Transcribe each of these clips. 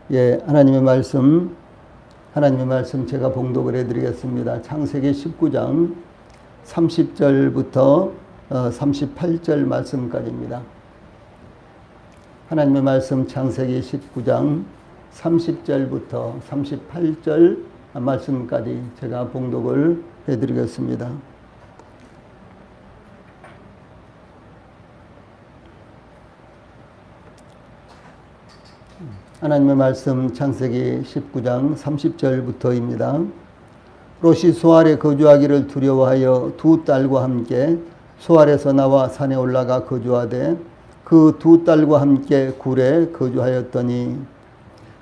예, 하나님의 말씀 제가 봉독을 해드리겠습니다. 창세기 19장 30절부터 38절 말씀까지입니다. 하나님의 말씀 창세기 19장 30절부터 38절 말씀까지 제가 봉독을 해드리겠습니다. 하나님의 말씀 창세기 19장 30절부터입니다. 롯이 소알에 거주하기를 두려워하여 두 딸과 함께 소알에서 나와 산에 올라가 거주하되 그 두 딸과 함께 굴에 거주하였더니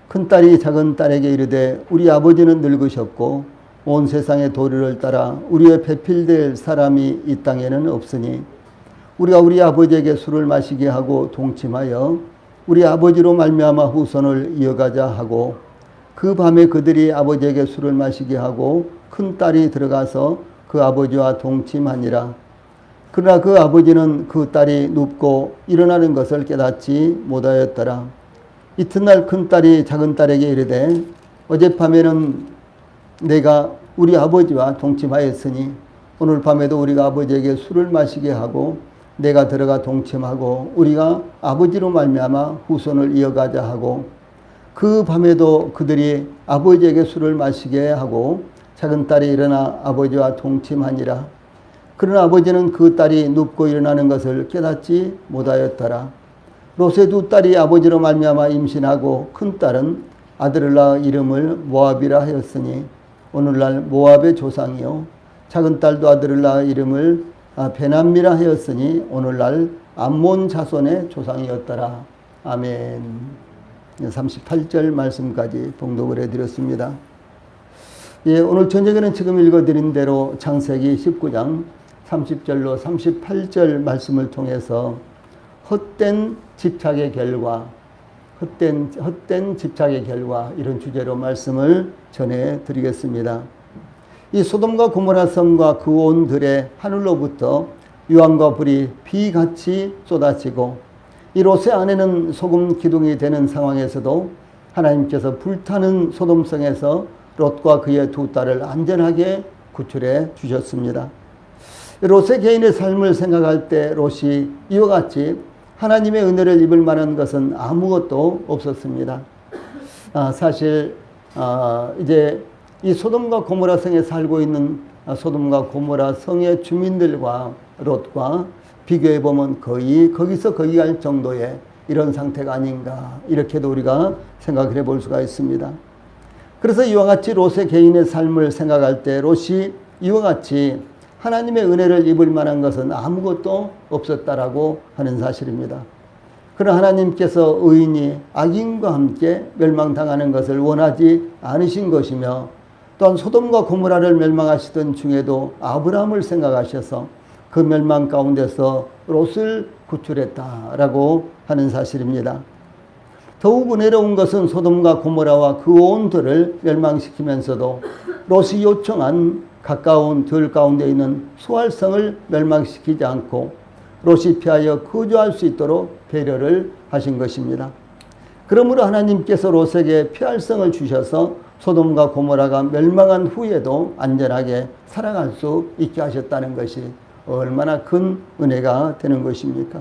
큰딸이 작은 딸에게 이르되 우리 아버지는 늙으셨고 온 세상의 도리를 따라 우리의 배필될 사람이 이 땅에는 없으니 우리가 우리 아버지에게 술을 마시게 하고 동침하여 우리 아버지로 말미암아 후손을 이어가자 하고 그 밤에 그들이 아버지에게 술을 마시게 하고 큰딸이 들어가서 그 아버지와 동침하니라. 그러나 그 아버지는 그 딸이 눕고 일어나는 것을 깨닫지 못하였더라. 이튿날 큰딸이 작은딸에게 이르되 어젯밤에는 내가 우리 아버지와 동침하였으니 오늘 밤에도 우리가 아버지에게 술을 마시게 하고 내가 들어가 동침하고 우리가 아버지로 말미암아 후손을 이어가자 하고 그 밤에도 그들이 아버지에게 술을 마시게 하고 작은딸이 일어나 아버지와 동침하니라. 그러나 아버지는 그 딸이 눕고 일어나는 것을 깨닫지 못하였더라. 롯의 두 딸이 아버지로 말미암아 임신하고 큰딸은 아들을 낳아 이름을 모압이라 하였으니 오늘날 모압의 조상이요 작은딸도 아들을 낳아 이름을 베남미라 하였으니 오늘날 암몬 자손의 조상이었더라. 아멘. 38절 말씀까지 봉독을 해드렸습니다. 예, 오늘 저녁에는 지금 읽어드린 대로 창세기 19장 30절로 38절 말씀을 통해서 헛된 집착의 결과, 헛된 집착의 결과 이런 주제로 말씀을 전해드리겠습니다. 이 소돔과 고모라 성과 그 온 들에 하늘로부터 유황과 불이 비같이 쏟아지고 이 롯의 아내는 소금 기둥이 되는 상황에서도 하나님께서 불타는 소돔 성에서 롯과 그의 두 딸을 안전하게 구출해 주셨습니다. 롯의 개인의 삶을 생각할 때 롯이 이와 같이 하나님의 은혜를 입을 만한 것은 아무것도 없었습니다. 사실 이제 이 소돔과 고모라 성에 살고 있는 소돔과 고모라 성의 주민들과 롯과 비교해 보면 거의 거기서 거기 갈 정도의 이런 상태가 아닌가 이렇게도 우리가 생각을 해볼 수가 있습니다. 그래서 이와 같이 롯의 개인의 삶을 생각할 때 롯이 이와 같이 하나님의 은혜를 입을 만한 것은 아무것도 없었다라고 하는 사실입니다. 그러나 하나님께서 의인이 악인과 함께 멸망당하는 것을 원하지 않으신 것이며 또한 소돔과 고모라를 멸망하시던 중에도 아브라함을 생각하셔서 그 멸망 가운데서 롯을 구출했다라고 하는 사실입니다. 더욱 은혜로운 것은 소돔과 고모라와 그 온 들을 멸망시키면서도 롯이 요청한 가까운 들 가운데 있는 소알성을 멸망시키지 않고 롯이 피하여 거주할 수 있도록 배려를 하신 것입니다. 그러므로 하나님께서 롯에게 피할 성을 주셔서 소돔과 고모라가 멸망한 후에도 안전하게 살아갈 수 있게 하셨다는 것이 얼마나 큰 은혜가 되는 것입니까?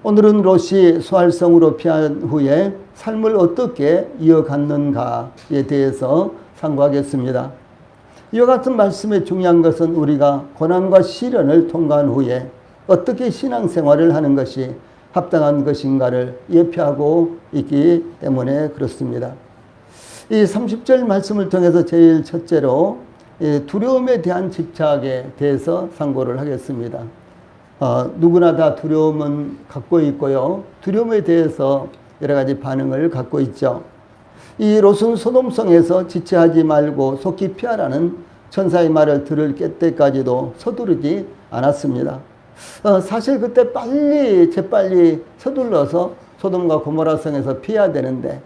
오늘은 롯이 소알성으로 피한 후에 삶을 어떻게 이어갔는가에 대해서 상고하겠습니다. 이와 같은 말씀의 중요한 것은 우리가 고난과 시련을 통과한 후에 어떻게 신앙생활을 하는 것이 합당한 것인가를 예표하고 있기 때문에 그렇습니다. 이 30절 말씀을 통해서 제일 첫째로 두려움에 대한 집착에 대해서 상고를 하겠습니다. 누구나 다 두려움은 갖고 있고요. 두려움에 대해서 여러 가지 반응을 갖고 있죠. 이 롯은 소돔성에서 지체하지 말고 속히 피하라는 천사의 말을 들을 때까지도 서두르지 않았습니다. 사실 그때 재빨리 서둘러서 소돔과 고모라 성에서 피해야 되는데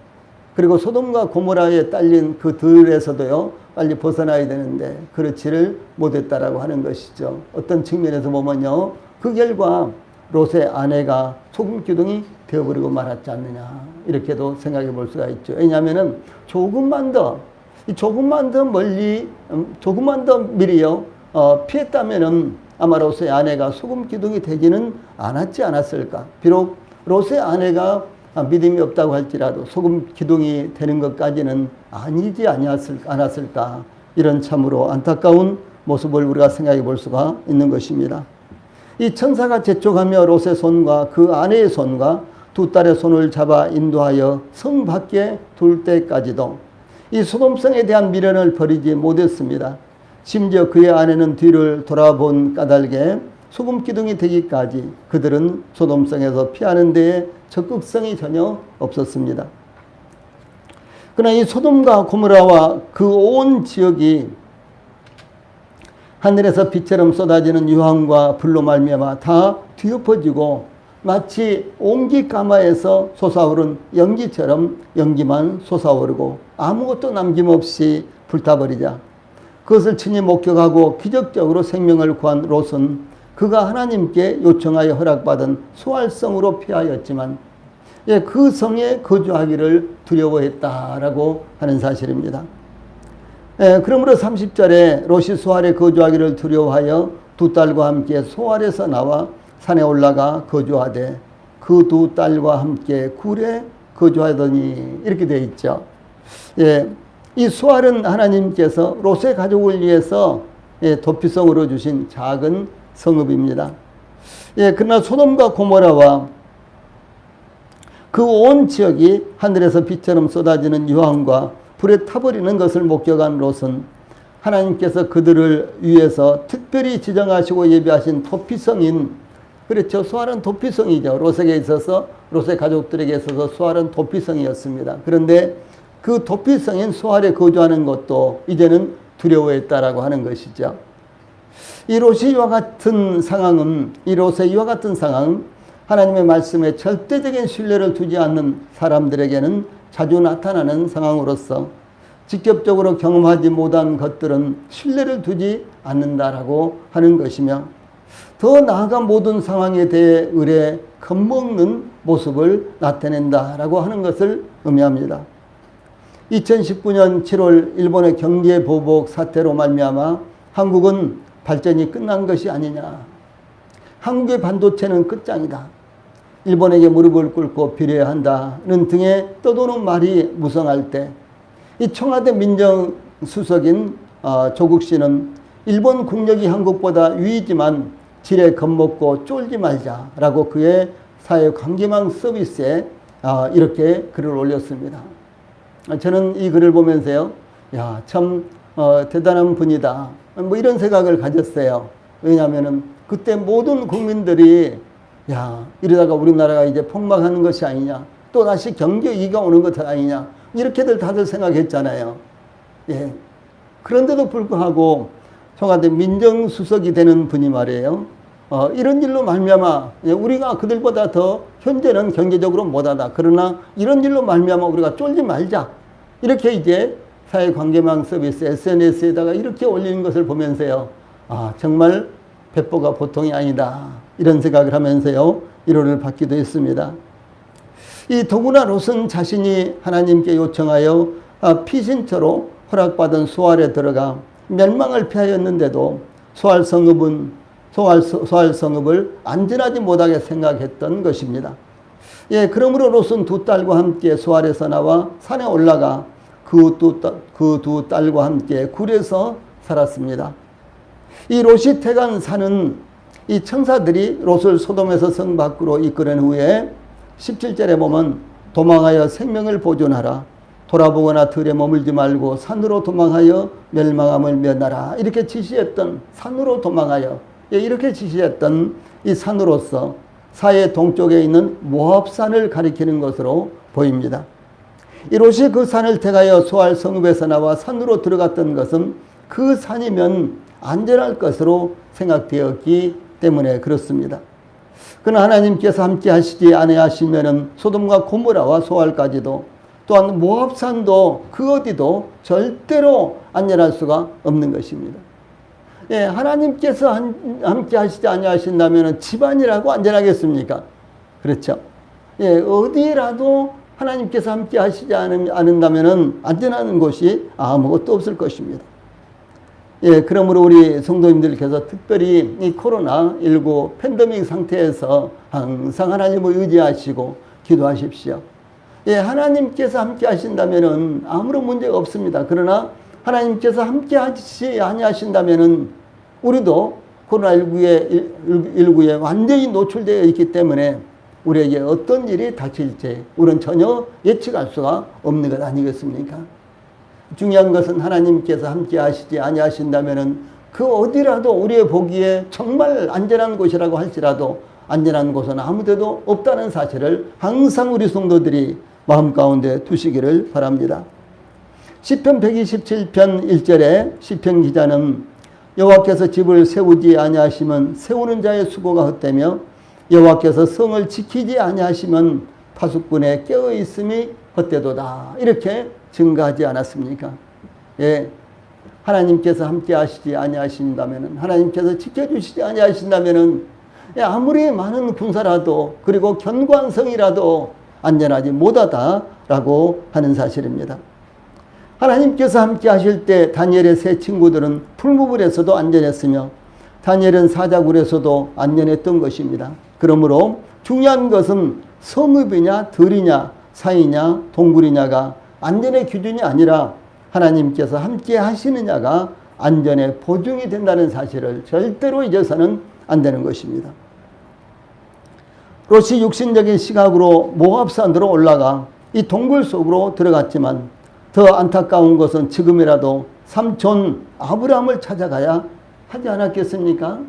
그리고 소돔과 고모라에 딸린 그 들에서도요 빨리 벗어나야 되는데 그렇지를 못했다라고 하는 것이죠. 어떤 측면에서 보면요 그 결과 롯의 아내가 소금 기둥이 되어버리고 말았지 않느냐, 이렇게도 생각해 볼 수가 있죠. 왜냐하면은 조금만 더 멀리, 조금만 더 미리요 피했다면은 아마 롯의 아내가 소금 기둥이 되지는 않았지 않았을까. 비록 롯의 아내가 믿음이 없다고 할지라도 소금 기둥이 되는 것까지는 아니지 않았을까. 이런 참으로 안타까운 모습을 우리가 생각해 볼 수가 있는 것입니다. 이 천사가 재촉하며 롯의 손과 그 아내의 손과 두 딸의 손을 잡아 인도하여 성 밖에 둘 때까지도 이 소돔성에 대한 미련을 버리지 못했습니다. 심지어 그의 아내는 뒤를 돌아본 까닭에 소금 기둥이 되기까지 그들은 소돔성에서 피하는 데에 적극성이 전혀 없었습니다. 그러나 이 소돔과 고모라와 그 온 지역이 하늘에서 빛처럼 쏟아지는 유황과 불로 말미암아 다 뒤엎어지고 마치 옹기가마에서 솟아오른 연기처럼 연기만 솟아오르고 아무것도 남김없이 불타버리자 그것을 친히 목격하고 기적적으로 생명을 구한 롯은 그가 하나님께 요청하여 허락받은 소알성으로 피하였지만 그 성에 거주하기를 두려워했다라고 하는 사실입니다. 그러므로 30절에 롯이 소알에 거주하기를 두려워하여 두 딸과 함께 소알에서 나와 산에 올라가 거주하되 그 두 딸과 함께 굴에 거주하더니 이렇게 되어 있죠. 이 소알은 하나님께서 롯의 가족을 위해서 도피성으로 주신 작은 성읍입니다. 그러나 소돔과 고모라와 그 온 지역이 하늘에서 빛처럼 쏟아지는 유황과 불에 타버리는 것을 목격한 롯은 하나님께서 그들을 위해서 특별히 지정하시고 예비하신 도피성인, 그렇죠. 소알은 도피성이죠. 롯에게 있어서, 롯의 가족들에게 있어서 소알은 도피성이었습니다. 그런데 그 도피성인 소알에 거주하는 것도 이제는 두려워했다라고 하는 것이죠. 이 롯의 이와 같은 상황은 하나님의 말씀에 절대적인 신뢰를 두지 않는 사람들에게는 자주 나타나는 상황으로서 직접적으로 경험하지 못한 것들은 신뢰를 두지 않는다라고 하는 것이며 더 나아가 모든 상황에 대해 의뢰 겁먹는 모습을 나타낸다라고 하는 것을 의미합니다. 2019년 7월 일본의 경제 보복 사태로 말미암아 한국은 발전이 끝난 것이 아니냐. 한국의 반도체는 끝장이다. 일본에게 무릎을 꿇고 빌어야 한다는 등의 떠도는 말이 무성할 때 이 청와대 민정수석인 조국 씨는 일본 국력이 한국보다 유이지만 지레 겁먹고 쫄지 말자라고 그의 사회관계망 서비스에 이렇게 글을 올렸습니다. 저는 이 글을 보면서요, 야, 참 대단한 분이다. 뭐 이런 생각을 가졌어요. 왜냐하면은 그때 모든 국민들이 야, 이러다가 우리나라가 이제 폭망하는 것이 아니냐, 또 다시 경제 위기가 오는 것 아니냐, 이렇게들 다들 생각했잖아요. 그런데도 불구하고 청와대 민정수석이 되는 분이 말이에요. 이런 일로 말미암아 우리가 그들보다 더 현재는 경제적으로 못하다. 그러나 이런 일로 말미암아 우리가 쫄지 말자. 이렇게 이제 사회관계망 서비스 SNS에다가 이렇게 올리는 것을 보면서요. 정말 배포가 보통이 아니다. 이런 생각을 하면서요. 위로를 받기도 했습니다. 이 더구나 롯은 자신이 하나님께 요청하여 피신처로 허락받은 소알에 들어가 멸망을 피하였는데도 소알 성읍을 안전하지 못하게 생각했던 것입니다. 그러므로 롯은 두 딸과 함께 소알에서 나와 산에 올라가 그 두 딸과 함께 굴에서 살았습니다. 이 롯이 태간 산은 이 천사들이 롯을 소돔에서 성 밖으로 이끌은 후에 17절에 보면 도망하여 생명을 보존하라. 돌아보거나 들에 머물지 말고 산으로 도망하여 멸망함을 면하라. 이렇게 지시했던, 산으로 도망하여 이렇게 지시했던 이 산으로서 사해 동쪽에 있는 모압산을 가리키는 것으로 보입니다. 이 롯이 그 산을 택하여 소알 성읍에서 나와 산으로 들어갔던 것은 그 산이면 안전할 것으로 생각되었기 때문에 그렇습니다. 그러나 하나님께서 함께 하시지 아니하시면은 소돔과 고모라와 소알까지도 또한 모압산도 그 어디도 절대로 안전할 수가 없는 것입니다. 하나님께서 함께 하시지 아니하신다면은 집안이라고 안전하겠습니까? 그렇죠. 어디라도 하나님께서 함께 하시지 않는다면 안전한 곳이 아무것도 없을 것입니다. 그러므로 우리 성도님들께서 특별히 이 코로나19 팬데믹 상태에서 항상 하나님을 의지하시고 기도하십시오. 하나님께서 함께 하신다면 아무런 문제가 없습니다. 그러나 하나님께서 함께 하시지 아니하신다면 우리도 코로나19에 완전히 노출되어 있기 때문에 우리에게 어떤 일이 닥칠지 우리는 전혀 예측할 수가 없는 것 아니겠습니까? 중요한 것은 하나님께서 함께 하시지 아니하신다면 그 어디라도 우리의 보기에 정말 안전한 곳이라고 할지라도 안전한 곳은 아무데도 없다는 사실을 항상 우리 성도들이 마음 가운데 두시기를 바랍니다. 시편 127편 1절에 시편 기자는 여호와께서 집을 세우지 아니하시면 세우는 자의 수고가 헛되며 여호와께서 성을 지키지 아니하시면 파수꾼의 깨어있음이 헛되도다. 이렇게 증가하지 않았습니까? 하나님께서 함께 하시지 아니하신다면, 하나님께서 지켜주시지 아니하신다면 아무리 많은 군사라도 그리고 견고한 성이라도 안전하지 못하다라고 하는 사실입니다. 하나님께서 함께 하실 때 다니엘의 세 친구들은 풀무불에서도 안전했으며 다니엘은 사자굴에서도 안전했던 것입니다. 그러므로 중요한 것은 성읍이냐 들이냐 사이냐 동굴이냐가 안전의 기준이 아니라 하나님께서 함께 하시느냐가 안전의 보증이 된다는 사실을 절대로 잊어서는 안 되는 것입니다. 롯이 육신적인 시각으로 모압산으로 올라가 이 동굴 속으로 들어갔지만 더 안타까운 것은 지금이라도 삼촌 아브라함을 찾아가야 하지 않았겠습니까?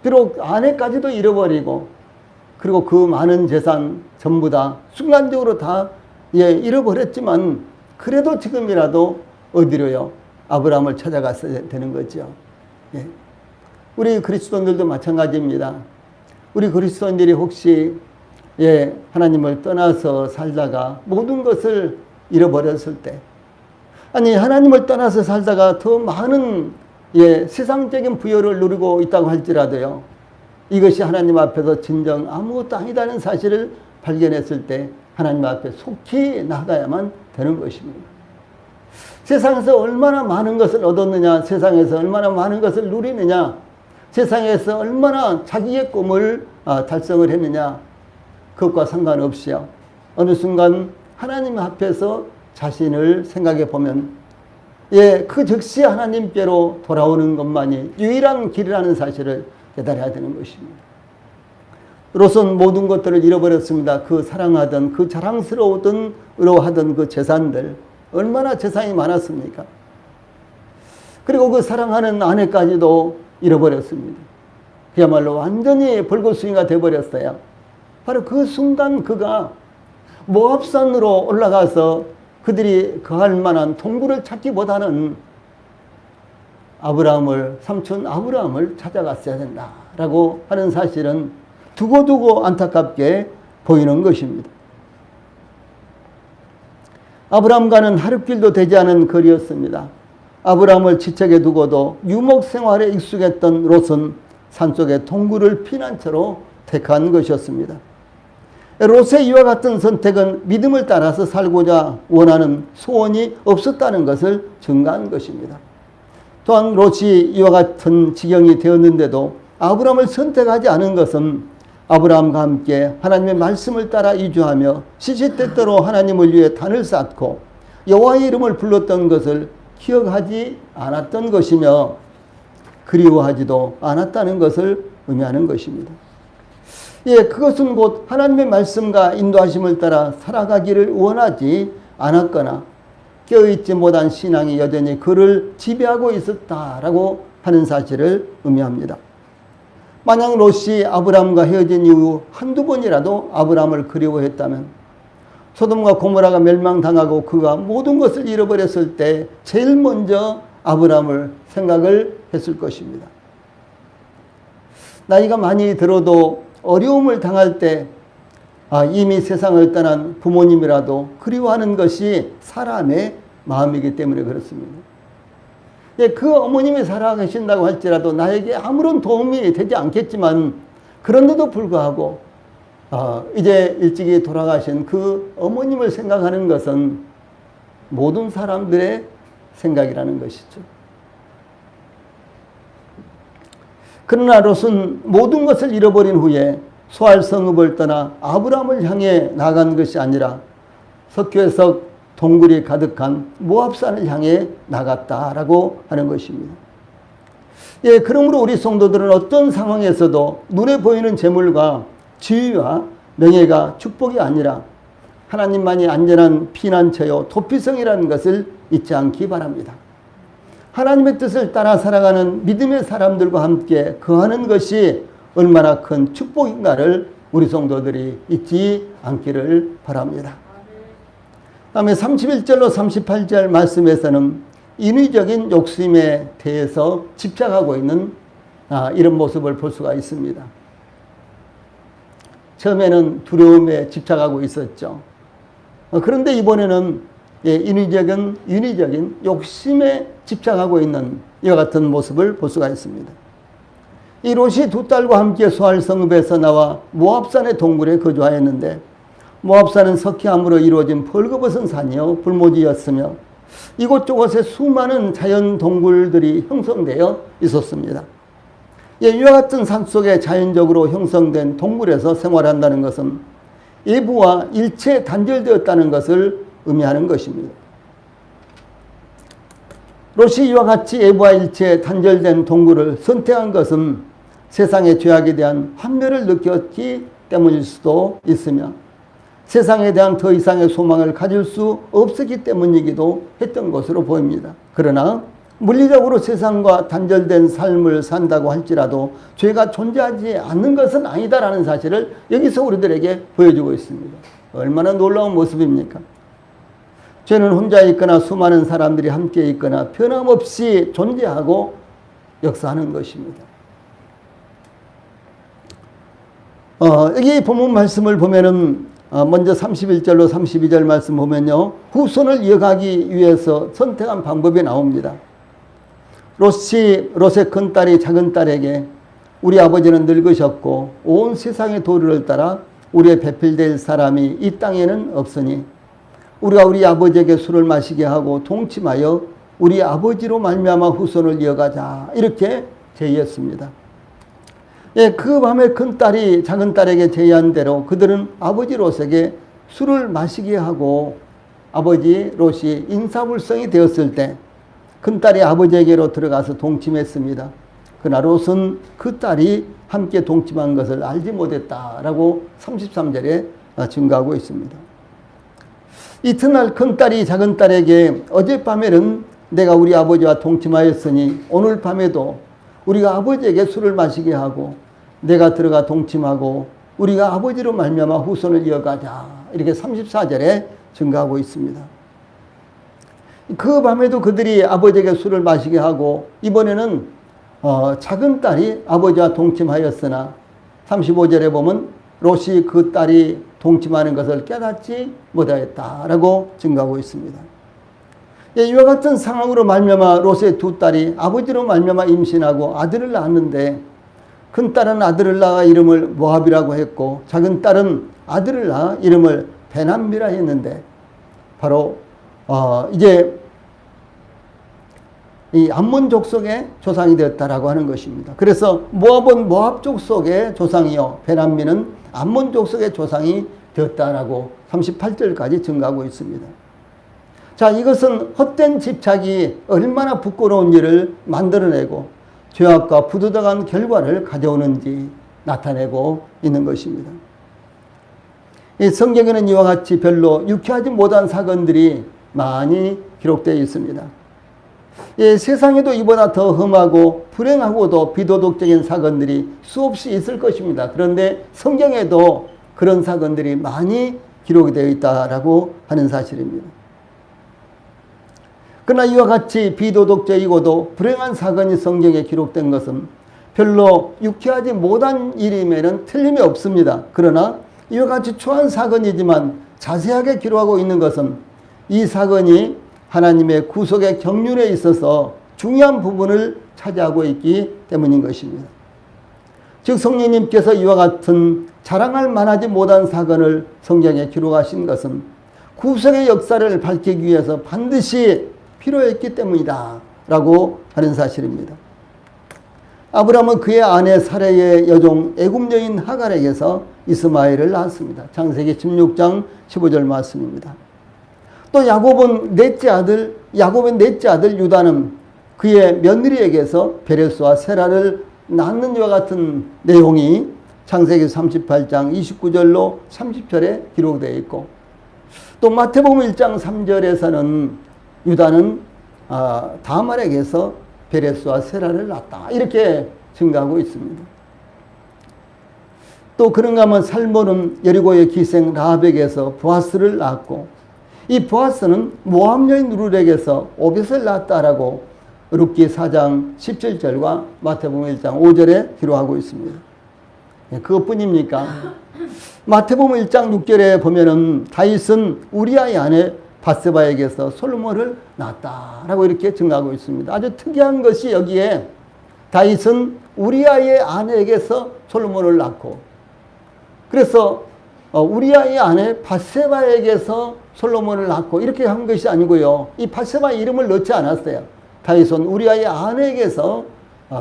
비록 아내까지도 잃어버리고 그리고 그 많은 재산 전부 다 순간적으로 다 잃어버렸지만 그래도 지금이라도 어디로요? 아브라함을 찾아갔어야 되는 거죠. 우리 그리스도인들도 마찬가지입니다. 우리 그리스도인들이 혹시 하나님을 떠나서 살다가 모든 것을 잃어버렸을 때, 아니 하나님을 떠나서 살다가 더 많은 세상적인 부여를 누리고 있다고 할지라도요, 이것이 하나님 앞에서 진정 아무것도 아니다는 사실을 발견했을 때 하나님 앞에 속히 나가야만 되는 것입니다. 세상에서 얼마나 많은 것을 얻었느냐, 세상에서 얼마나 많은 것을 누리느냐, 세상에서 얼마나 자기의 꿈을 달성을 했느냐, 그것과 상관없이요, 어느 순간 하나님 앞에서 자신을 생각해 보면 그 즉시 하나님께로 돌아오는 것만이 유일한 길이라는 사실을 깨달아야 되는 것입니다. 롯은 모든 것들을 잃어버렸습니다. 그 사랑하던, 그 자랑스러웠던, 의로하던 그 재산들, 얼마나 재산이 많았습니까? 그리고 그 사랑하는 아내까지도 잃어버렸습니다. 그야말로 완전히 벌거숭이가 되어버렸어요. 바로 그 순간 그가 모압산으로 올라가서 그들이 거할 만한 동굴을 찾기보다는 삼촌 아브라함을 찾아갔어야 된다라고 하는 사실은 두고두고 안타깝게 보이는 것입니다. 아브라함과는 하루길도 되지 않은 거리였습니다. 아브라함을 지책에 두고도 유목 생활에 익숙했던 롯은 산속의 동굴을 피난처로 택한 것이었습니다. 롯의 이와 같은 선택은 믿음을 따라서 살고자 원하는 소원이 없었다는 것을 증가한 것입니다. 또한 롯이 이와 같은 지경이 되었는데도 아브라함을 선택하지 않은 것은 아브라함과 함께 하나님의 말씀을 따라 이주하며 시시때때로 하나님을 위해 단을 쌓고 여호와의 이름을 불렀던 것을 기억하지 않았던 것이며 그리워하지도 않았다는 것을 의미하는 것입니다. 그것은 곧 하나님의 말씀과 인도하심을 따라 살아가기를 원하지 않았거나 깨어있지 못한 신앙이 여전히 그를 지배하고 있었다라고 하는 사실을 의미합니다. 만약 롯이 아브라함과 헤어진 이후 한두 번이라도 아브라함을 그리워했다면 소돔과 고모라가 멸망당하고 그가 모든 것을 잃어버렸을 때 제일 먼저 아브라함을 생각을 했을 것입니다. 나이가 많이 들어도 어려움을 당할 때 이미 세상을 떠난 부모님이라도 그리워하는 것이 사람의 마음이기 때문에 그렇습니다. 그 어머님이 살아계신다고 할지라도 나에게 아무런 도움이 되지 않겠지만 그런데도 불구하고 이제 일찍이 돌아가신 그 어머님을 생각하는 것은 모든 사람들의 생각이라는 것이죠. 그러나 롯은 모든 것을 잃어버린 후에 소알 성읍을 떠나 아브라함을 향해 나간 것이 아니라 석회석 동굴이 가득한 모압산을 향해 나갔다라고 하는 것입니다. 예, 그러므로 우리 성도들은 어떤 상황에서도 눈에 보이는 재물과 지위와 명예가 축복이 아니라 하나님만이 안전한 피난처요 도피성이라는 것을 잊지 않기 바랍니다. 하나님의 뜻을 따라 살아가는 믿음의 사람들과 함께 거하는 것이 얼마나 큰 축복인가를 우리 성도들이 잊지 않기를 바랍니다. 다음에 31절로 38절 말씀에서는 인위적인 욕심에 대해서 집착하고 있는 이런 모습을 볼 수가 있습니다. 처음에는 두려움에 집착하고 있었죠. 그런데 이번에는 인위적인 욕심에 집착하고 있는 이와 같은 모습을 볼 수가 있습니다. 이 롯이 두 딸과 함께 소알 성읍에서 나와 모압산의 동굴에 거주하였는데 모압산은 석회암으로 이루어진 벌거벗은 산이요 불모지였으며 이곳저곳에 수많은 자연 동굴들이 형성되어 있었습니다. 이와 같은 산속에 자연적으로 형성된 동굴에서 생활한다는 것은 예부와 일체 단절되었다는 것을 의미하는 것입니다. 롯이 이와 같이 예부와 일체 단절된 동굴을 선택한 것은 세상의 죄악에 대한 환멸을 느꼈기 때문일 수도 있으며 세상에 대한 더 이상의 소망을 가질 수 없었기 때문이기도 했던 것으로 보입니다. 그러나 물리적으로 세상과 단절된 삶을 산다고 할지라도 죄가 존재하지 않는 것은 아니다라는 사실을 여기서 우리들에게 보여주고 있습니다. 얼마나 놀라운 모습입니까? 죄는 혼자 있거나 수많은 사람들이 함께 있거나 변함없이 존재하고 역사하는 것입니다. 여기 본문 말씀을 보면은 먼저 31절로 32절 말씀 보면요. 후손을 이어가기 위해서 선택한 방법이 나옵니다. 롯의 큰딸이 작은딸에게 우리 아버지는 늙으셨고 온 세상의 도리를 따라 우리의 배필될 사람이 이 땅에는 없으니 우리가 우리 아버지에게 술을 마시게 하고 동침하여 우리 아버지로 말미암아 후손을 이어가자 이렇게 제의했습니다. 예, 그 밤에 큰딸이 작은딸에게 제의한 대로 그들은 아버지 롯에게 술을 마시게 하고 아버지 롯이 인사불성이 되었을 때 큰딸이 아버지에게로 들어가서 동침했습니다. 그러나 롯은 그 딸이 함께 동침한 것을 알지 못했다라고 33절에 증거하고 있습니다. 이튿날 큰딸이 작은딸에게 어젯밤에는 내가 우리 아버지와 동침하였으니 오늘 밤에도 우리가 아버지에게 술을 마시게 하고 내가 들어가 동침하고 우리가 아버지로 말미암아 후손을 이어가자 이렇게 34절에 증거하고 있습니다. 그 밤에도 그들이 아버지에게 술을 마시게 하고 이번에는 작은 딸이 아버지와 동침하였으나 35절에 보면 롯이 그 딸이 동침하는 것을 깨닫지 못하였다라고 증거하고 있습니다. 이와 같은 상황으로 말미암아 롯의 두 딸이 아버지로 말미암아 임신하고 아들을 낳았는데 큰 딸은 아들을 낳아 이름을 모압이라고 했고 작은 딸은 아들을 낳아 이름을 베남미라 했는데 바로 이제 이 암몬 족속의 조상이 되었다라고 하는 것입니다. 그래서 모압은 모압 족속의 조상이요 베남미는 암몬 족속의 조상이 되었다라고 38절까지 증가하고 있습니다. 자, 이것은 헛된 집착이 얼마나 부끄러운 일을 만들어내고 죄악과 부도덕한 결과를 가져오는지 나타내고 있는 것입니다. 이 성경에는 이와 같이 별로 유쾌하지 못한 사건들이 많이 기록되어 있습니다. 세상에도 이보다 더 험하고 불행하고도 비도덕적인 사건들이 수없이 있을 것입니다. 그런데 성경에도 그런 사건들이 많이 기록이 되어 있다라고 하는 사실입니다. 그러나 이와 같이 비도덕적이고도 불행한 사건이 성경에 기록된 것은 별로 유쾌하지 못한 일임에는 틀림이 없습니다. 그러나 이와 같이 초한 사건이지만 자세하게 기록하고 있는 것은 이 사건이 하나님의 구속의 경륜에 있어서 중요한 부분을 차지하고 있기 때문인 것입니다. 즉 성령님께서 이와 같은 자랑할 만하지 못한 사건을 성경에 기록하신 것은 구속의 역사를 밝히기 위해서 반드시 필요했기 때문이다 라고 하는 사실입니다. 아브라함은 그의 아내 사레의 여종 애굽 여인 하갈에게서 이스마엘을 낳았습니다. 창세기 16장 15절 말씀입니다. 또 야곱의 넷째 아들 유다는 그의 며느리에게서 베레스와 세라를 낳는 이와 같은 내용이 창세기 38장 29절로 30절에 기록되어 있고, 또 마태복음 1장 3절에서는 유다는 다말에게서 베레스와 세라를 낳았다 이렇게 증가하고 있습니다. 또 그런가 하면 살몬은 여리고의 기생 라합에게서 보아스를 낳았고, 이 보아스는 모압 여인 룻에게서 오벳을 낳았다라고 룻기 4장 17절과 마태복음 1장 5절에 기록하고 있습니다. 그것뿐입니까? 마태복음 1장 6절에 보면은 다윗은 우리아의 아내 밧세바에게서 솔로몬을 낳았다라고 이렇게 증가하고 있습니다. 아주 특이한 것이 여기에 다윗은 우리아의 아내에게서 솔로몬을 낳고, 그래서 우리아의 아내 밧세바에게서 솔로몬을 낳고 이렇게 한 것이 아니고요. 이 밧세바의 이름을 넣지 않았어요. 다윗은 우리아의 아내에게서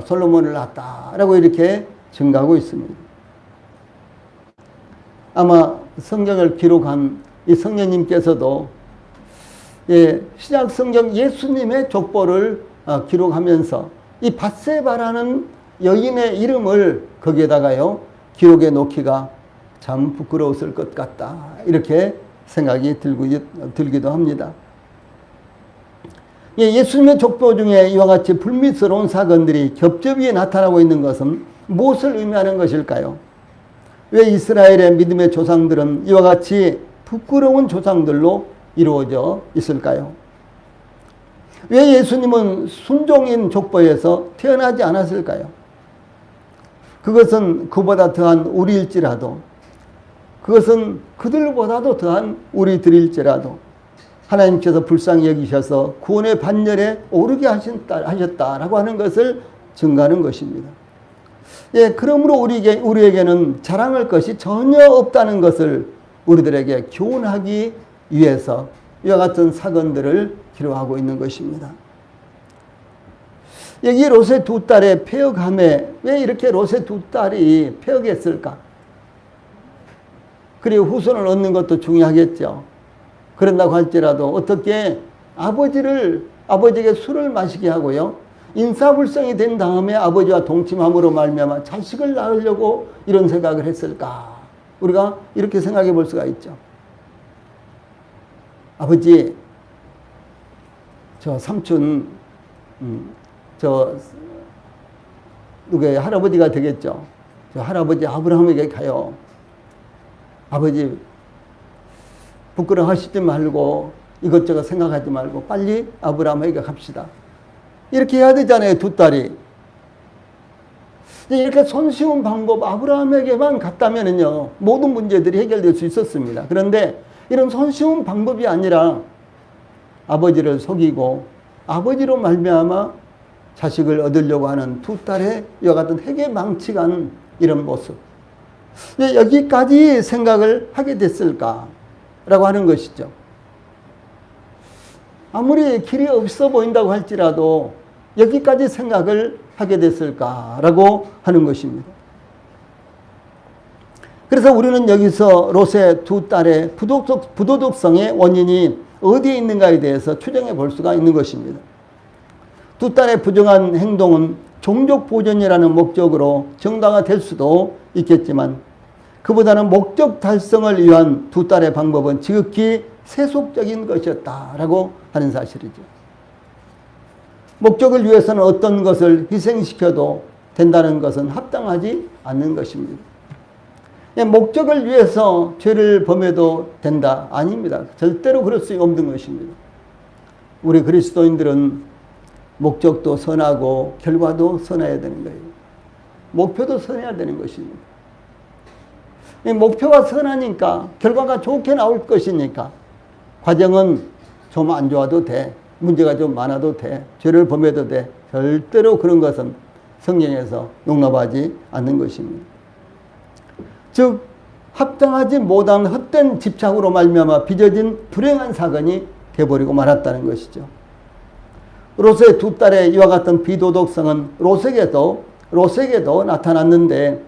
솔로몬을 낳았다라고 이렇게 증가하고 있습니다. 아마 성경을 기록한 이 성령님께서도 신약 성경 예수님의 족보를 기록하면서 이 밧세바라는 여인의 이름을 거기에다가요 기록해 놓기가 참 부끄러웠을 것 같다 이렇게 생각이 들기도 합니다. 예수님의 족보 중에 이와 같이 불미스러운 사건들이 겹겹이 나타나고 있는 것은 무엇을 의미하는 것일까요? 왜 이스라엘의 믿음의 조상들은 이와 같이 부끄러운 조상들로 이루어져 있을까요? 왜 예수님은 순종인 족보에서 태어나지 않았을까요? 그것은 그보다 더한 우리일지라도, 그것은 그들보다도 더한 우리들일지라도 하나님께서 불쌍히 여기셔서 구원의 반열에 오르게 하셨다라고 하는 것을 증거하는 것입니다. 그러므로 우리에게는 자랑할 것이 전혀 없다는 것을 우리들에게 교훈하기 위해서 이와 같은 사건들을 기록하고 있는 것입니다. 여기 롯의 두 딸의 폐역함에 왜 이렇게 롯의 두 딸이 폐역했을까? 그리고 후손을 얻는 것도 중요하겠죠. 그런다고 할지라도 어떻게 아버지에게 술을 마시게 하고요, 인사불성이 된 다음에 아버지와 동침함으로 말미암아 자식을 낳으려고 이런 생각을 했을까? 우리가 이렇게 생각해 볼 수가 있죠. 아버지, 저 삼촌, 누구의 할아버지가 되겠죠. 저 할아버지 아브라함에게 가요. 아버지 부끄러워하시지 말고 이것저것 생각하지 말고 빨리 아브라함에게 갑시다. 이렇게 해야 되잖아요, 두 딸이. 이렇게 손쉬운 방법 아브라함에게만 갔다면요 모든 문제들이 해결될 수 있었습니다. 그런데 이런 손쉬운 방법이 아니라 아버지를 속이고 아버지로 말미암아 자식을 얻으려고 하는 두 딸의 이와 같은 회개망측한 이런 모습, 여기까지 생각을 하게 됐을까라고 하는 것이죠. 아무리 길이 없어 보인다고 할지라도 여기까지 생각을 하게 됐을까라고 하는 것입니다. 그래서 우리는 여기서 롯의 두 딸의 부도덕성의 원인이 어디에 있는가에 대해서 추정해 볼 수가 있는 것입니다. 두 딸의 부정한 행동은 종족 보존이라는 목적으로 정당화될 수도 있겠지만, 그보다는 목적 달성을 위한 두 딸의 방법은 지극히 세속적인 것이었다라고 하는 사실이죠. 목적을 위해서는 어떤 것을 희생시켜도 된다는 것은 합당하지 않는 것입니다. 목적을 위해서 죄를 범해도 된다? 아닙니다. 절대로 그럴 수 없는 것입니다. 우리 그리스도인들은 목적도 선하고 결과도 선해야 되는 거예요. 목표도 선해야 되는 것입니다. 목표가 선하니까 결과가 좋게 나올 것이니까 과정은 좀 안 좋아도 돼. 문제가 좀 많아도 돼. 죄를 범해도 돼. 절대로 그런 것은 성경에서 용납하지 않는 것입니다. 즉 합당하지 못한 헛된 집착으로 말미암아 빚어진 불행한 사건이 되어버리고 말았다는 것이죠. 롯의 두 딸의 이와 같은 비도덕성은 롯에게도 나타났는데,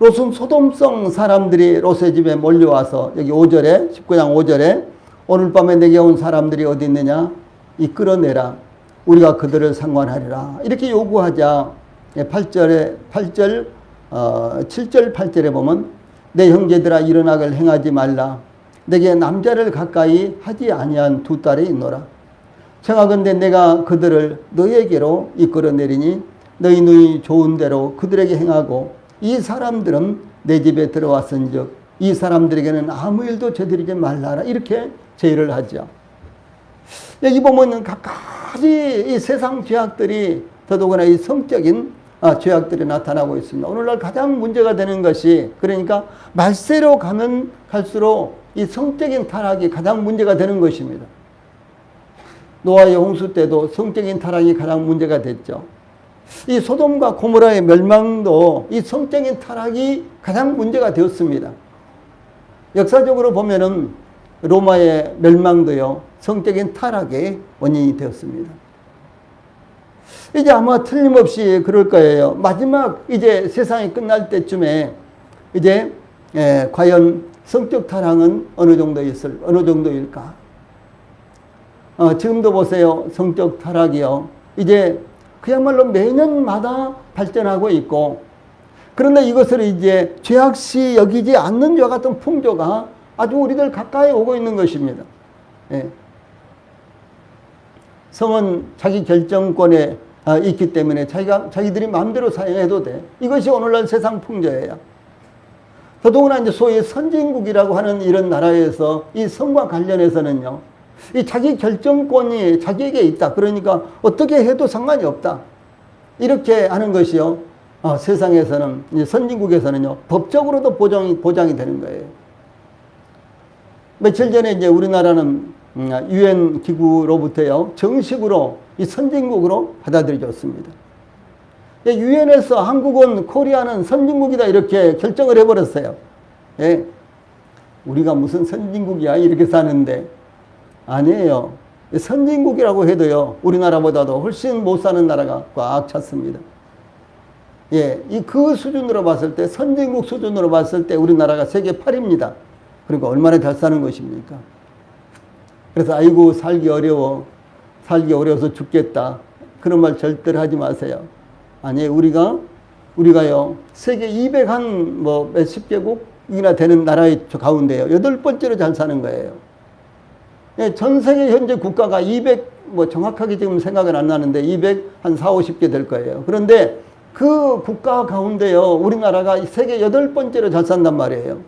롯은 소돔성 사람들이 롯의 집에 몰려와서, 여기 5절에 19장 5절에 오늘 밤에 내게 온 사람들이 어디 있느냐 이끌어내라, 우리가 그들을 상관하리라 이렇게 요구하자 7절 8절에 보면 내 형제들아 일어나길 행하지 말라, 내게 남자를 가까이 하지 아니한 두 딸이 있노라. 청하건대 내가 그들을 너에게로 이끌어내리니 너희 눈이 좋은 대로 그들에게 행하고, 이 사람들은 내 집에 들어왔은즉 이 사람들에게는 아무 일도 저지르지 말라라 이렇게 제의를 하죠. 여기 보면 각가지 이 세상 죄악들이, 더더구나 이 성적인 죄악들이 나타나고 있습니다. 오늘날 가장 문제가 되는 것이, 그러니까 말세로 가면 갈수록 이 성적인 타락이 가장 문제가 되는 것입니다. 노아의 홍수 때도 성적인 타락이 가장 문제가 됐죠. 이 소돔과 고모라의 멸망도 이 성적인 타락이 가장 문제가 되었습니다. 역사적으로 보면은 로마의 멸망도요, 성적인 타락의 원인이 되었습니다. 이제 아마 틀림없이 그럴 거예요. 마지막 이제 세상이 끝날 때쯤에 이제 과연 성적 타락은 어느 정도일까? 지금도 보세요. 성적 타락이요, 이제 그야말로 매년마다 발전하고 있고, 그런데 이것을 이제 죄악시 여기지 않는 이와 같은 풍조가 아주 우리들 가까이 오고 있는 것입니다. 성은 자기 결정권에 있기 때문에 자기들이 마음대로 사용해도 돼. 이것이 오늘날 세상 풍조예요. 더더구나 이제 소위 선진국이라고 하는 이런 나라에서 이 성과 관련해서는요, 이 자기 결정권이 자기에게 있다. 그러니까 어떻게 해도 상관이 없다. 이렇게 하는 것이요, 세상에서는, 이제 선진국에서는요, 법적으로도 보장이 되는 거예요. 며칠 전에 이제 우리나라는 UN 기구로부터요, 정식으로 이 선진국으로 받아들여졌습니다. UN에서 한국은, 코리아는 선진국이다 이렇게 결정을 해버렸어요. 예. 우리가 무슨 선진국이야 이렇게 사는데, 아니에요. 선진국이라고 해도요, 우리나라보다도 훨씬 못 사는 나라가 꽉 찼습니다. 예, 그 수준으로 봤을 때, 선진국 수준으로 봤을 때 우리나라가 세계 8위입니다. 그리고 얼마나 잘 사는 것입니까? 그래서 아이고 살기 어려워서 죽겠다, 그런 말 절대로 하지 마세요. 아니에요. 우리가요, 세계 200 몇십 개국이나 되는 나라의 가운데요, 8번째로 잘 사는 거예요. 예, 전 세계 현재 국가가 200, 정확하게 지금 생각은 안 나는데 200 한 4, 50개 될 거예요. 그런데 그 국가 가운데요, 우리나라가 세계 8번째로 잘 산단 말이에요.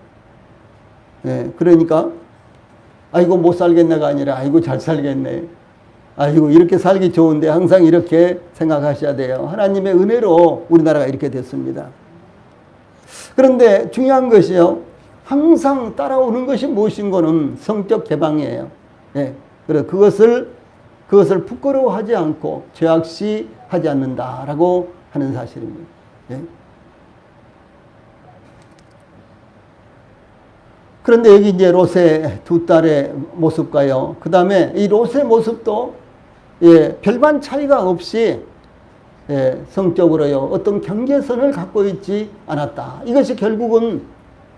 예, 그러니까 아이고 못 살겠네가 아니라 아이고 잘 살겠네, 아이고 이렇게 살기 좋은데, 항상 이렇게 생각하셔야 돼요. 하나님의 은혜로 우리나라가 이렇게 됐습니다. 그런데 중요한 것이요, 항상 따라오는 것이 무엇인고는 성적 개방이에요. 예, 그래서 그것을 부끄러워하지 않고 죄악시 하지 않는다라고 하는 사실입니다. 예. 그런데 여기 이제 롯의 두 딸의 모습과요, 그 다음에 이 롯의 모습도 별반 차이가 없이 성적으로요, 어떤 경계선을 갖고 있지 않았다. 이것이 결국은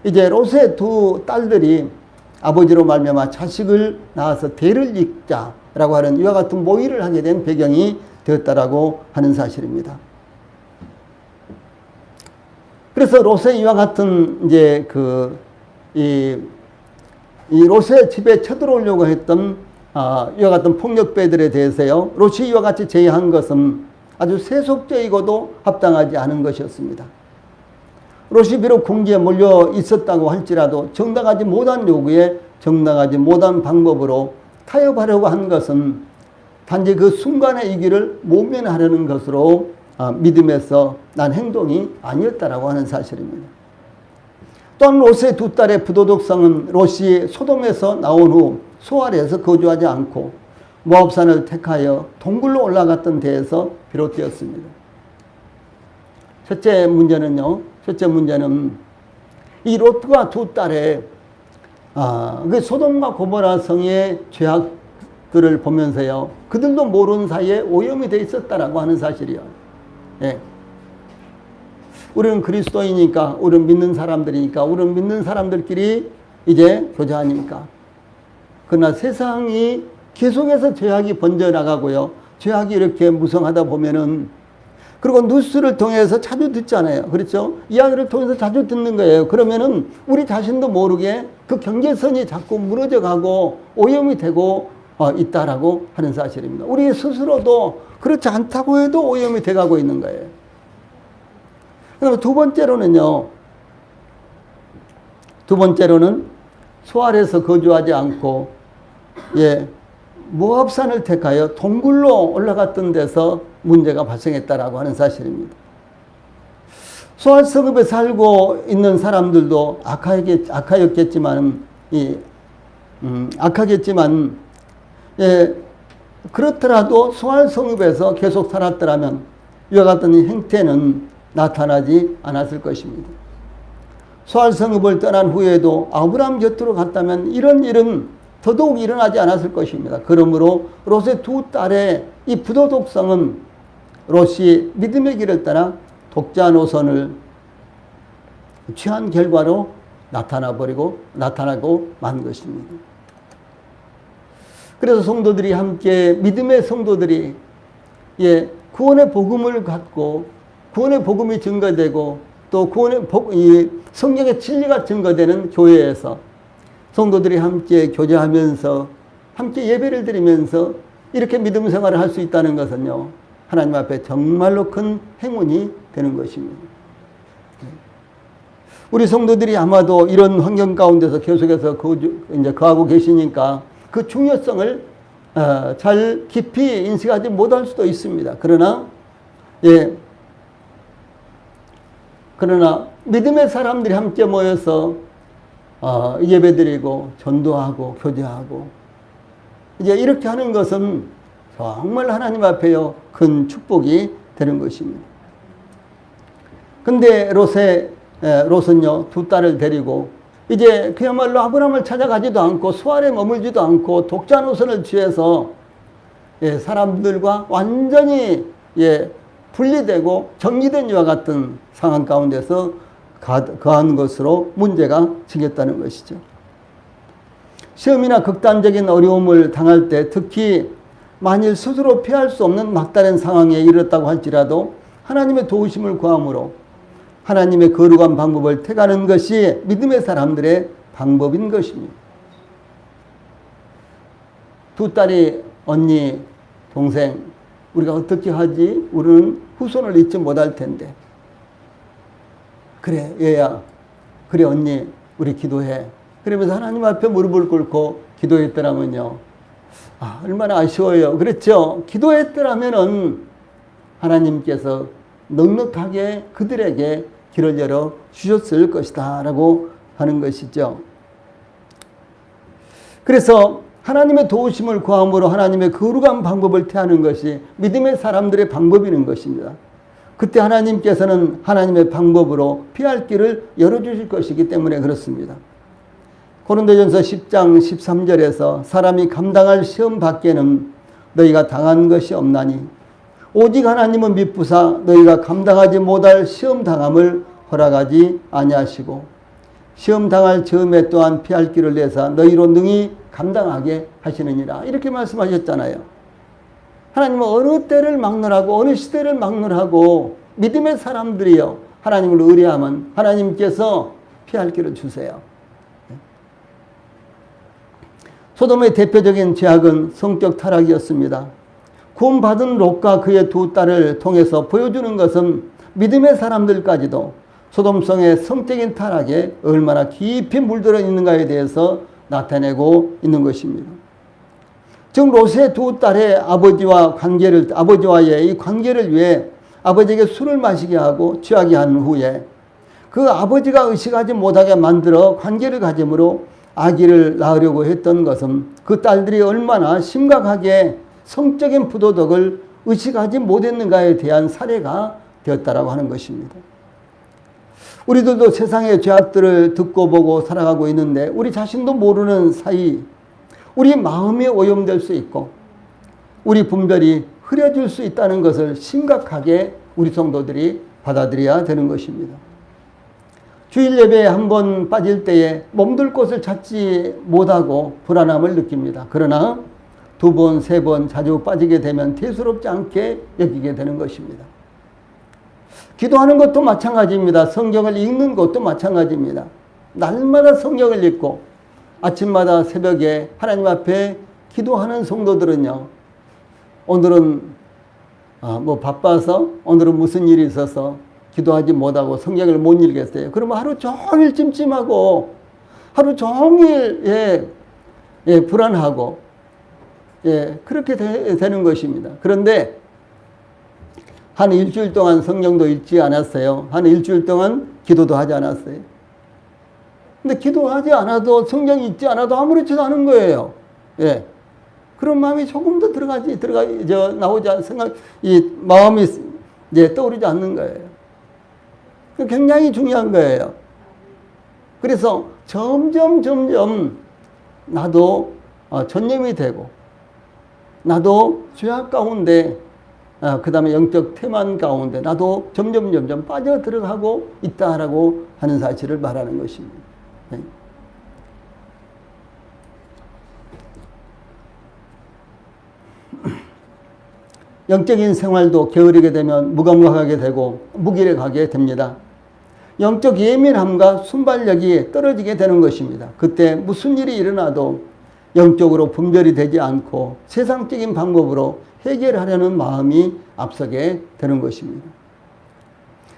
이제 롯의 두 딸들이 아버지로 말미암아 자식을 낳아서 대를 잇자라고 하는 이와 같은 모의를 하게 된 배경이 되었다라고 하는 사실입니다. 그래서 롯의 이와 같은 이제 이 롯의 집에 쳐들어오려고 했던 이와 같은 폭력배들에 대해서요, 롯이 이와 같이 제의한 것은 아주 세속적이고도 합당하지 않은 것이었습니다. 롯이 비록 궁지에 몰려 있었다고 할지라도 정당하지 못한 요구에 정당하지 못한 방법으로 타협하려고 한 것은 단지 그 순간의 이기를 모면하려는 것으로 믿음에서 난 행동이 아니었다라고 하는 사실입니다. 또한 롯의 두 딸의 부도덕성은 롯이 소돔에서 나온 후 소알에서 거주하지 않고 모압산을 택하여 동굴로 올라갔던 데에서 비롯되었습니다. 첫째 문제는요. 첫째 문제는 이 롯과 두 딸의 그 소돔과 고모라 성의 죄악들을 보면서요. 그들도 모르는 사이에 오염이 돼 있었다라고 하는 사실이요. 예. 우리는 그리스도이니까, 우리는 믿는 사람들이니까, 우리는 믿는 사람들끼리 이제 교제 아닙니까? 그러나 세상이 계속해서 죄악이 번져나가고요. 죄악이 이렇게 무성하다 보면은, 그리고 뉴스를 통해서 자주 듣잖아요. 그렇죠? 이야기를 통해서 자주 듣는 거예요. 그러면은 우리 자신도 모르게 그 경계선이 자꾸 무너져 가고 오염이 되고 있다라고 하는 사실입니다. 우리 스스로도 그렇지 않다고 해도 오염이 돼 가고 있는 거예요. 그다음에 두 번째로는 소알에서 거주하지 않고, 예, 모압산을 택하여 동굴로 올라갔던 데서 문제가 발생했다라고 하는 사실입니다. 소알 성읍에 살고 있는 사람들도 악하였겠지만, 예, 그렇더라도 소알 성읍에서 계속 살았더라면 이와 같은 행태는 나타나지 않았을 것입니다. 소알 성읍을 떠난 후에도 아브라함 곁으로 갔다면 이런 일은 더더욱 일어나지 않았을 것입니다. 그러므로 롯의 두 딸의 이 부도덕성은 롯이 믿음의 길을 따라 독자 노선을 취한 결과로 나타나고 만 것입니다. 그래서 성도들이 함께, 믿음의 성도들이, 예, 구원의 복음을 갖고 구원의 복음이 증거되고 또 이 성경의 진리가 증거되는 교회에서 성도들이 함께 교제하면서 함께 예배를 드리면서 이렇게 믿음 생활을 할 수 있다는 것은요, 하나님 앞에 정말로 큰 행운이 되는 것입니다. 우리 성도들이 아마도 이런 환경 가운데서 계속해서 거하고 계시니까 그 중요성을 잘 깊이 인식하지 못할 수도 있습니다. 그러나 믿음의 사람들이 함께 모여서 예배드리고 전도하고 교제하고 이제 이렇게 하는 것은 정말 하나님 앞에요 큰 축복이 되는 것입니다. 근데 롯은요 두 딸을 데리고 이제 그야말로 아브라함을 찾아가지도 않고 소알에 머물지도 않고 독자 노선을 취해서 사람들과 완전히 분리되고 정리된 이와 같은 상황 가운데서 거한 것으로 문제가 생겼다는 것이죠. 시험이나 극단적인 어려움을 당할 때, 특히 만일 스스로 피할 수 없는 막다른 상황에 이르렀다고 할지라도 하나님의 도우심을 구함으로 하나님의 거룩한 방법을 택하는 것이 믿음의 사람들의 방법인 것입니다. 두 딸이 언니, 동생, 우리가 어떻게 하지? 우리는 후손을 잊지 못할 텐데. 그래, 얘야. 그래, 언니. 우리 기도해. 그러면서 하나님 앞에 무릎을 꿇고 기도했더라면요. 얼마나 아쉬워요. 그렇죠? 기도했더라면은 하나님께서 넉넉하게 그들에게 길을 열어 주셨을 것이다. 라고 하는 것이죠. 그래서 하나님의 도우심을 구함으로 하나님의 거룩한 방법을 택하는 것이 믿음의 사람들의 방법이는 것입니다. 그때 하나님께서는 하나님의 방법으로 피할 길을 열어주실 것이기 때문에 그렇습니다. 고린도전서 10장 13절에서 사람이 감당할 시험 밖에는 너희가 당한 것이 없나니 오직 하나님은 미쁘사 너희가 감당하지 못할 시험 당함을 허락하지 아니하시고 시험 당할 즈음에 또한 피할 길을 내사 너희로 능히 감당하게 하시느니라. 이렇게 말씀하셨잖아요. 하나님은 어느 때를 막론하고 어느 시대를 막론하고 믿음의 사람들이요 하나님을 의뢰하면 하나님께서 피할 길을 주세요. 소돔의 대표적인 죄악은 성격 타락이었습니다. 구원받은 롯과 그의 두 딸을 통해서 보여주는 것은 믿음의 사람들까지도 소돔성의 성적인 타락에 얼마나 깊이 물들어 있는가에 대해서 나타내고 있는 것입니다. 즉 롯의 두 딸의 아버지와의 이 관계를 위해 아버지에게 술을 마시게 하고 취하게 한 후에 그 아버지가 의식하지 못하게 만들어 관계를 가짐으로 아기를 낳으려고 했던 것은 그 딸들이 얼마나 심각하게 성적인 부도덕을 의식하지 못했는가에 대한 사례가 되었다라고 하는 것입니다. 우리들도 세상의 죄악들을 듣고 보고 살아가고 있는데 우리 자신도 모르는 사이 우리 마음이 오염될 수 있고 우리 분별이 흐려질 수 있다는 것을 심각하게 우리 성도들이 받아들여야 되는 것입니다. 주일 예배에 한 번 빠질 때에 몸둘 곳을 찾지 못하고 불안함을 느낍니다. 그러나 두 번, 세 번 자주 빠지게 되면 대수롭지 않게 여기게 되는 것입니다. 기도하는 것도 마찬가지입니다. 성경을 읽는 것도 마찬가지입니다. 날마다 성경을 읽고 아침마다 새벽에 하나님 앞에 기도하는 성도들은요, 오늘은 뭐 바빠서 오늘은 무슨 일이 있어서 기도하지 못하고 성경을 못 읽겠어요. 그러면 하루 종일 찜찜하고 하루 종일 불안하고 그렇게 되는 것입니다. 그런데 한 일주일 동안 성경도 읽지 않았어요. 한 일주일 동안 기도도 하지 않았어요. 근데 기도하지 않아도 성경 읽지 않아도 아무렇지도 않은 거예요. 그런 마음이 조금 더 나오지 않은 생각, 이 마음이 떠오르지 않는 거예요. 굉장히 중요한 거예요. 그래서 점점 나도 전념이 되고 나도 죄악 가운데 그 다음에 영적 태만 가운데 나도 점점 빠져 들어가고 있다라고 하는 사실을 말하는 것입니다. 영적인 생활도 게으르게 되면 무감각하게 되고 무기력하게 됩니다. 영적 예민함과 순발력이 떨어지게 되는 것입니다. 그때 무슨 일이 일어나도 영적으로 분별이 되지 않고 세상적인 방법으로 해결하려는 마음이 앞서게 되는 것입니다.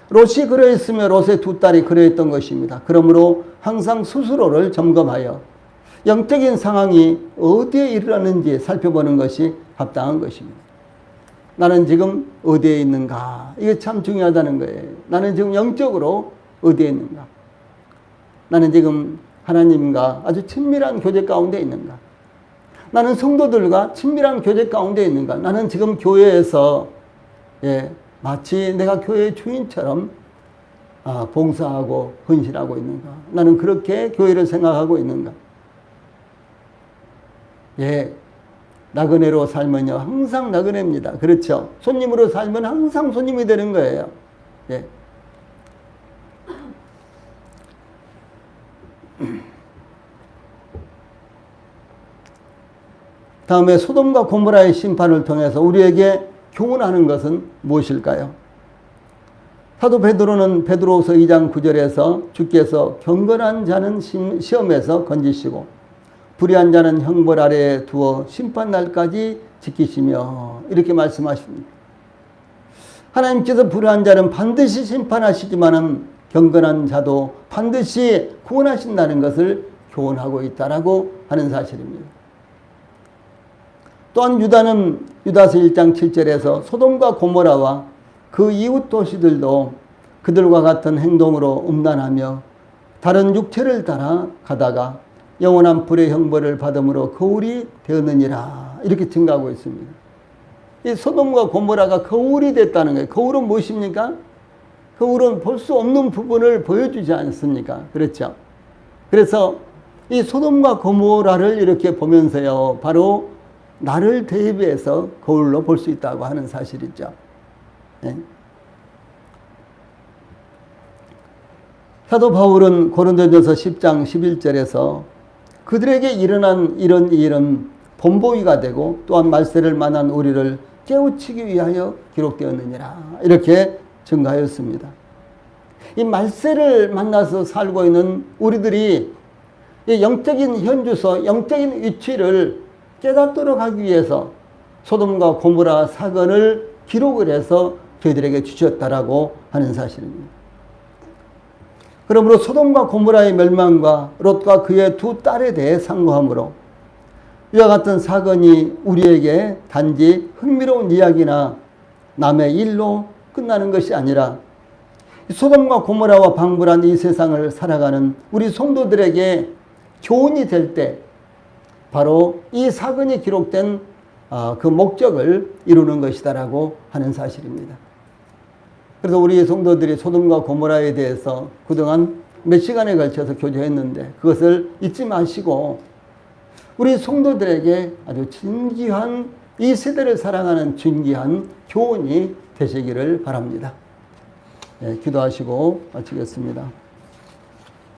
롯이 그러했으며 롯의 두 딸이 그러했던 것입니다. 그러므로 항상 스스로를 점검하여 영적인 상황이 어디에 이르렀는지 살펴보는 것이 합당한 것입니다. 나는 지금 어디에 있는가? 이게 참 중요하다는 거예요. 나는 지금 영적으로 어디에 있는가? 나는 지금 하나님과 아주 친밀한 교제 가운데 있는가? 나는 성도들과 친밀한 교제 가운데 있는가? 나는 지금 교회에서 마치 내가 교회의 주인처럼 봉사하고 헌신하고 있는가? 나는 그렇게 교회를 생각하고 있는가? 나그네로 살면요 항상 나그네입니다. 그렇죠? 손님으로 살면 항상 손님이 되는 거예요. 다음에 소돔과 고모라의 심판을 통해서 우리에게 교훈하는 것은 무엇일까요? 사도 베드로는 베드로후서 2장 9절에서 주께서 경건한 자는 시험에서 건지시고 불의한 자는 형벌 아래에 두어 심판날까지 지키시며 이렇게 말씀하십니다. 하나님께서 불의한 자는 반드시 심판하시지만은 경건한 자도 반드시 구원하신다는 것을 교훈하고 있다라고 하는 사실입니다. 또한 유다는 유다서 1장 7절에서 소돔과 고모라와 그 이웃 도시들도 그들과 같은 행동으로 음란하며 다른 육체를 따라 가다가 영원한 불의 형벌을 받음으로 거울이 되었느니라 이렇게 증가하고 있습니다. 이 소돔과 고모라가 거울이 됐다는 거예요. 거울은 무엇입니까? 거울은 볼 수 없는 부분을 보여주지 않습니까? 그렇죠? 그래서 이 소돔과 고모라를 이렇게 보면서요 바로 나를 대비해서 거울로 볼 수 있다고 하는 사실이죠. 사도 바울은 고린도전서 10장 11절에서 그들에게 일어난 이런 일은 본보기가 되고 또한 말세를 만난 우리를 깨우치기 위하여 기록되었느니라 이렇게 증가하였습니다. 이 말세를 만나서 살고 있는 우리들이 이 영적인 현주소, 영적인 위치를 깨닫도록 하기 위해서 소돔과 고모라 사건을 기록을 해서 저희들에게 주셨다라고 하는 사실입니다. 그러므로 소돔과 고모라의 멸망과 롯과 그의 두 딸에 대해 상고함으로 이와 같은 사건이 우리에게 단지 흥미로운 이야기나 남의 일로 끝나는 것이 아니라 소돔과 고모라와 방불한 이 세상을 살아가는 우리 성도들에게 교훈이 될 때 바로 이 사건이 기록된 그 목적을 이루는 것이다라고 하는 사실입니다. 그래서 우리 성도들이 소돔과 고모라에 대해서 그동안 몇 시간에 걸쳐서 교제했는데 그것을 잊지 마시고 우리 성도들에게 아주 진귀한 이 세대를 사랑하는 진귀한 교훈이 되시기를 바랍니다. 네, 기도하시고 마치겠습니다.